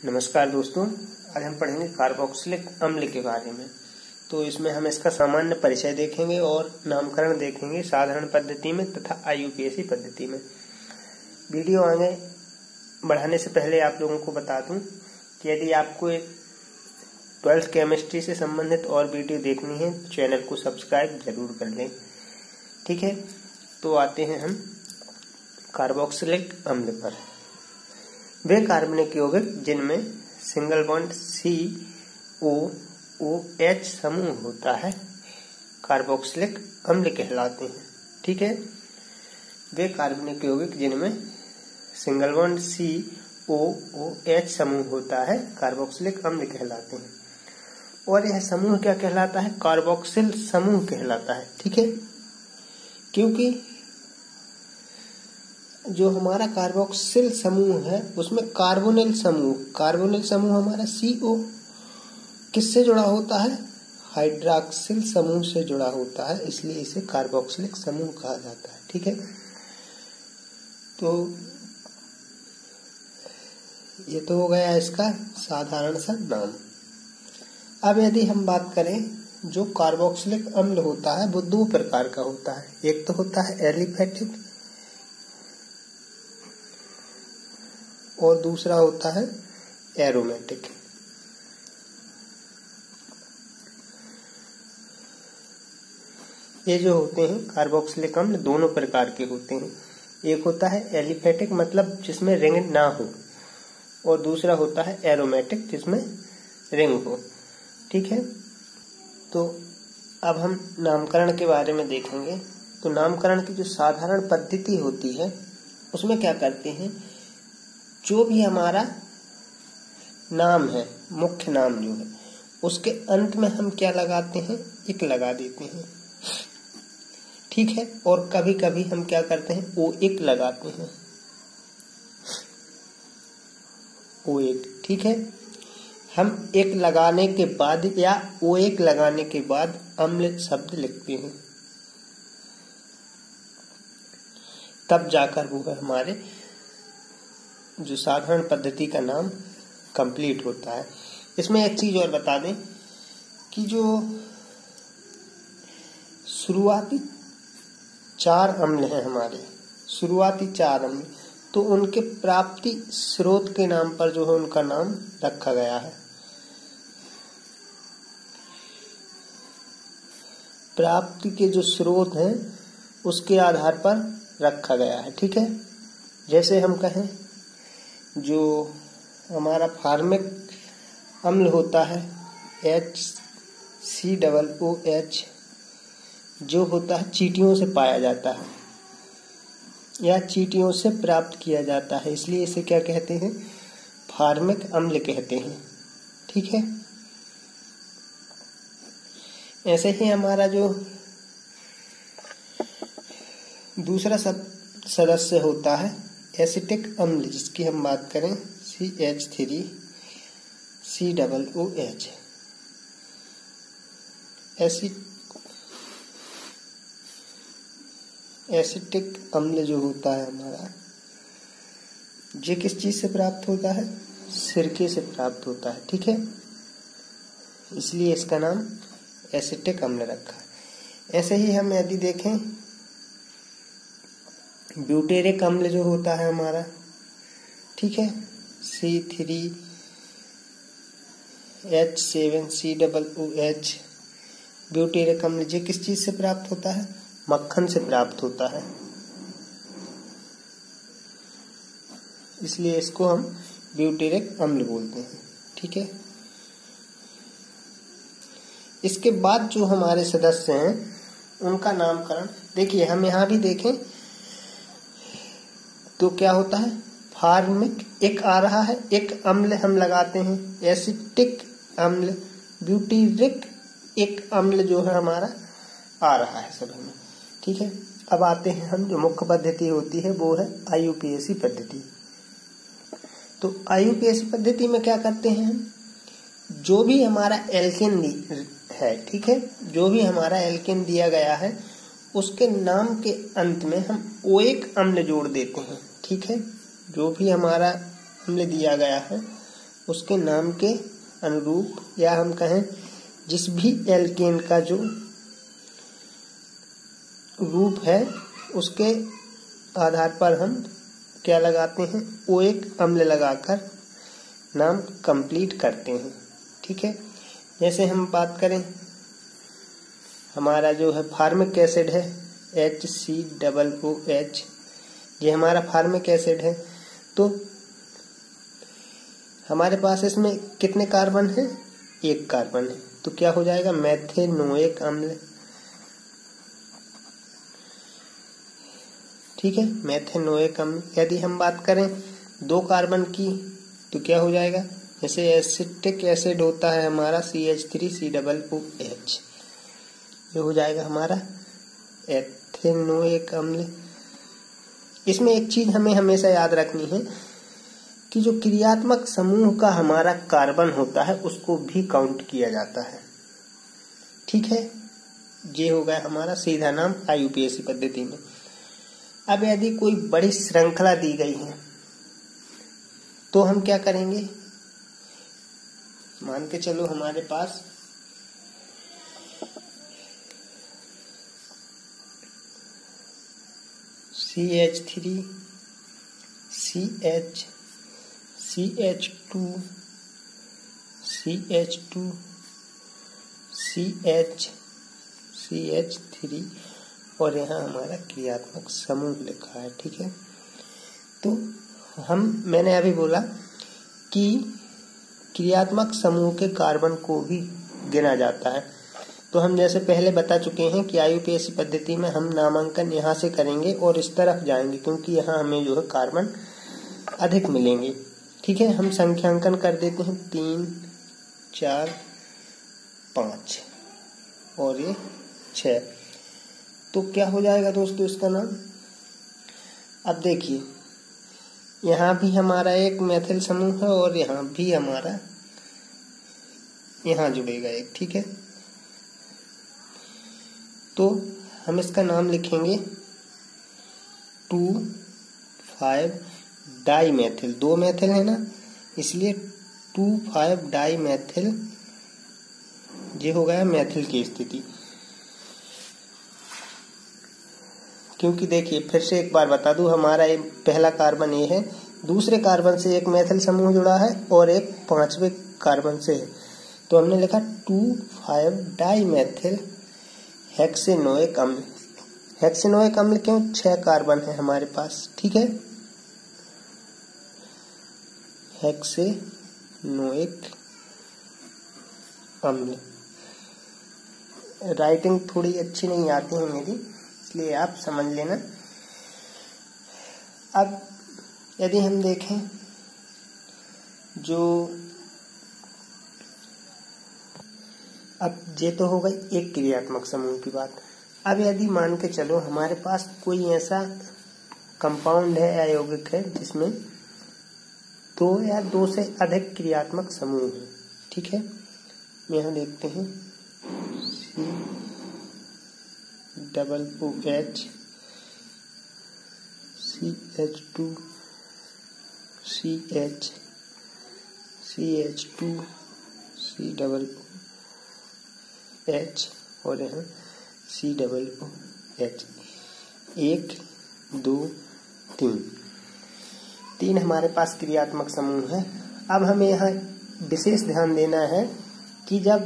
नमस्कार दोस्तों, आज हम पढ़ेंगे कार्बोक्सिलिक अम्ल के बारे में। तो इसमें हम इसका सामान्य परिचय देखेंगे और नामकरण देखेंगे साधारण पद्धति में तथा IUPAC पद्धति में। वीडियो आगे बढ़ाने से पहले आप लोगों को बता दूं कि यदि आपको एक 12th केमिस्ट्री से संबंधित और वीडियो देखनी है तो चैनल को सब्सक्राइब जरूर कर लें। ठीक है, तो आते हैं हम कार्बोक्सिलिक अम्ल पर। वे कार्बनिक यौगिक जिनमें सिंगल बॉन्ड COOH समूह होता है कार्बोक्सिलिक अम्ल कहलाते हैं। ठीक है, वे कार्बनिक यौगिक जिनमें सिंगल बॉन्ड COOH समूह होता है कार्बोक्सिलिक अम्ल कहलाते हैं। और यह समूह क्या कहलाता है? कार्बोक्सिल समूह कहलाता है। ठीक है, क्योंकि जो हमारा कार्बोक्सिल समूह है उसमें कार्बोनिल समूह हमारा CO किससे जुड़ा होता है? हाइड्रॉक्सिल समूह से जुड़ा होता है, इसलिए इसे कार्बोक्सिलिक समूह कहा जाता है। ठीक है, तो ये तो हो गया इसका साधारण सा नाम। अब यदि हम बात करें, जो कार्बोक्सिलिक अम्ल होता है वो दो प्रकार का होता है। एक तो होता है एलिफेटिक और दूसरा होता है एरोमेटिक। ये जो होते हैं कार्बोक्सिलिक अम्ल दोनों प्रकार के होते हैं। एक होता है एलिफेटिक, मतलब जिसमें रिंग ना हो, और दूसरा होता है एरोमेटिक जिसमें रिंग हो। ठीक है, तो अब हम नामकरण के बारे में देखेंगे। तो नामकरण की जो साधारण पद्धति होती है उसमें क्या करते हैं, जो भी हमारा नाम है, मुख्य नाम जो है, उसके अंत में हम क्या लगाते हैं? इक लगा देते हैं। ठीक है, और कभी कभी हम क्या करते हैं? OIC लगाते हैं, OIC। ठीक है, हम एक लगाने के बाद या OIC लगाने के बाद अम्ल शब्द लिखते हैं, तब जाकर वो हमारे जो साधारण पद्धति का नाम कंप्लीट होता है। इसमें एक चीज और बता दें कि जो शुरुआती 4 अम्ल हैं हमारे, शुरुआती 4 अम्ल, तो उनके प्राप्ति स्रोत के नाम पर जो है उनका नाम रखा गया है। प्राप्ति के जो स्रोत हैं उसके आधार पर रखा गया है। ठीक है, जैसे हम कहें जो हमारा फार्मिक अम्ल होता है HCOOH, जो होता है चींटियों से पाया जाता है या चींटियों से प्राप्त किया जाता है, इसलिए इसे क्या कहते हैं? फार्मिक अम्ल कहते हैं। ठीक है, ऐसे ही हमारा जो दूसरा सदस्य होता है एसिटिक अम्ल, जिसकी हम बात करें CH3COOH। एसिटिक अम्ल जो होता है हमारा, ये किस चीज से प्राप्त होता है? सिरके से प्राप्त होता है। ठीक है, इसलिए इसका नाम एसिटिक अम्ल रखा है। ऐसे ही हम यदि देखें, ब्यूटेरिक अम्ल जो होता है हमारा, ठीक है, C3H7COOH, ब्यूटेरिक अम्ल ये किस चीज से प्राप्त होता है? मक्खन से प्राप्त होता है, इसलिए इसको हम ब्यूटेरिक अम्ल बोलते हैं। ठीक है, इसके बाद जो हमारे सदस्य हैं उनका नामकरण देखिए, हम यहाँ भी देखें तो क्या होता है? फार्मिक एक आ रहा है, एक अम्ल हम लगाते हैं, एसिटिक अम्ल, ब्यूटेरिक एक अम्ल जो है हमारा आ रहा है सभी में। ठीक है, अब आते हैं हम जो मुख्य पद्धति होती है वो है IUPAC पद्धति। तो IUPAC पद्धति में क्या करते हैं हम, जो भी हमारा एल्केन है, ठीक है, जो भी हमारा एल्केन दिया गया है उसके नाम के अंत में हम OIC अम्ल जोड़ देते हैं। ठीक है, जो भी हमारा अम्ल दिया गया है उसके नाम के अनुरूप, या हम कहें जिस भी एल्केन का जो रूप है उसके आधार पर हम क्या लगाते हैं, ओएक अम्ल लगाकर नाम कंप्लीट करते हैं। ठीक है, जैसे हम बात करें हमारा जो है फार्मिक एसिड है HCOOH, ये हमारा फार्मिक एसिड है। तो हमारे पास इसमें कितने कार्बन है, एक कार्बन है, तो क्या हो जाएगा मेथेनोइक अम्ल। ठीक है, मेथेनोइक अम्ल। यदि हम बात करें 2 कार्बन की तो क्या हो जाएगा, जैसे एसिटिक एसिड होता है हमारा CH3COOH, ये हो जाएगा हमारा एथेनोइक अम्ल। इसमें एक चीज हमें हमेशा याद रखनी है कि जो क्रियात्मक समूह का हमारा कार्बन होता है उसको भी काउंट किया जाता है। ठीक है, ये हो गया हमारा सीधा नाम IUPAC पद्धति में। अब यदि कोई बड़ी श्रृंखला दी गई है तो हम क्या करेंगे, मान के चलो हमारे पास CH3 CH CH2 CH2 CH CH3 और यहाँ हमारा क्रियात्मक समूह लिखा है। ठीक है, तो मैंने अभी बोला कि क्रियात्मक समूह के कार्बन को भी गिना जाता है। तो हम जैसे पहले बता चुके हैं कि IUPAC पद्धति में हम नामांकन यहाँ से करेंगे और इस तरफ जाएंगे क्योंकि यहाँ हमें जो है कार्बन अधिक मिलेंगे। ठीक है, हम संख्यांकन कर देते हैं 3 4 5 और ये 6। तो क्या हो जाएगा दोस्तों इसका नाम, अब देखिए यहाँ भी हमारा एक मेथिल समूह है और यहाँ भी हमारा यहाँ जुड़ेगा एक। ठीक है, तो हम इसका नाम लिखेंगे 2,5 डाईमेथिल। 2 मेथिल है ना, इसलिए 2,5 डाईमेथिल, ये हो गया मेथिल की स्थिति। क्योंकि देखिए फिर से एक बार बता दूं, हमारा ये पहला कार्बन ये है, दूसरे कार्बन से एक मेथिल समूह जुड़ा है और एक 5वें कार्बन से है, तो हमने लिखा 2,5 डाईमेथिल हेक्सेनोइक अम्ल। हेक्सेनोइक अम्ल क्यों, 6 कार्बन है हमारे पास। ठीक है, हेक्सेनोइक अम्ल। राइटिंग थोड़ी अच्छी नहीं आती है मेरी, इसलिए आप समझ लेना। अब यदि हम देखें जो, अब ये तो हो गई एक क्रियात्मक समूह की बात। अब यदि मान के चलो हमारे पास कोई ऐसा कंपाउंड है या यौगिक है जिसमें 2 या 2 से अधिक क्रियात्मक समूह है। ठीक है, यहाँ देखते हैं COOH CH2 CH CH2 COOH और यहाँ COOH। 1 2 3 हमारे पास क्रियात्मक समूह है। अब हमें यहाँ विशेष ध्यान देना है कि जब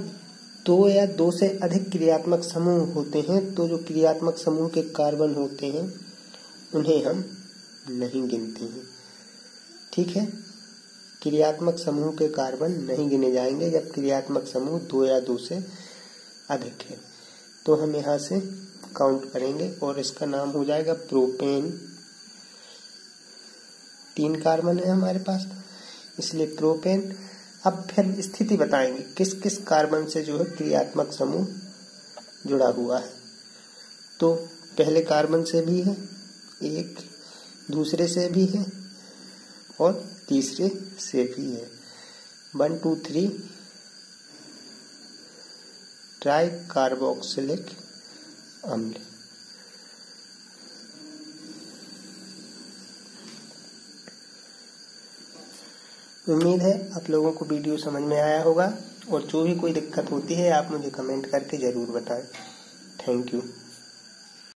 2 या 2 से अधिक क्रियात्मक समूह होते हैं तो जो क्रियात्मक समूह के कार्बन होते हैं उन्हें हम नहीं गिनते हैं। ठीक है, क्रियात्मक समूह के कार्बन नहीं गिने जाएंगे जब क्रियात्मक समूह 2 या 2 से अधिक है, तो हम यहाँ से काउंट करेंगे और इसका नाम हो जाएगा प्रोपेन। 3 कार्बन है हमारे पास, इसलिए प्रोपेन। अब फिर स्थिति बताएंगे किस किस कार्बन से जो है क्रियात्मक समूह जुड़ा हुआ है। तो पहले कार्बन से भी है एक, दूसरे से भी है और तीसरे से भी है। 1 2 3 ट्राई कार्बोक्सिलिक अम्ल। उम्मीद है आप लोगों को वीडियो समझ में आया होगा, और जो भी कोई दिक्कत होती है आप मुझे कमेंट करके ज़रूर बताएं। Thank you.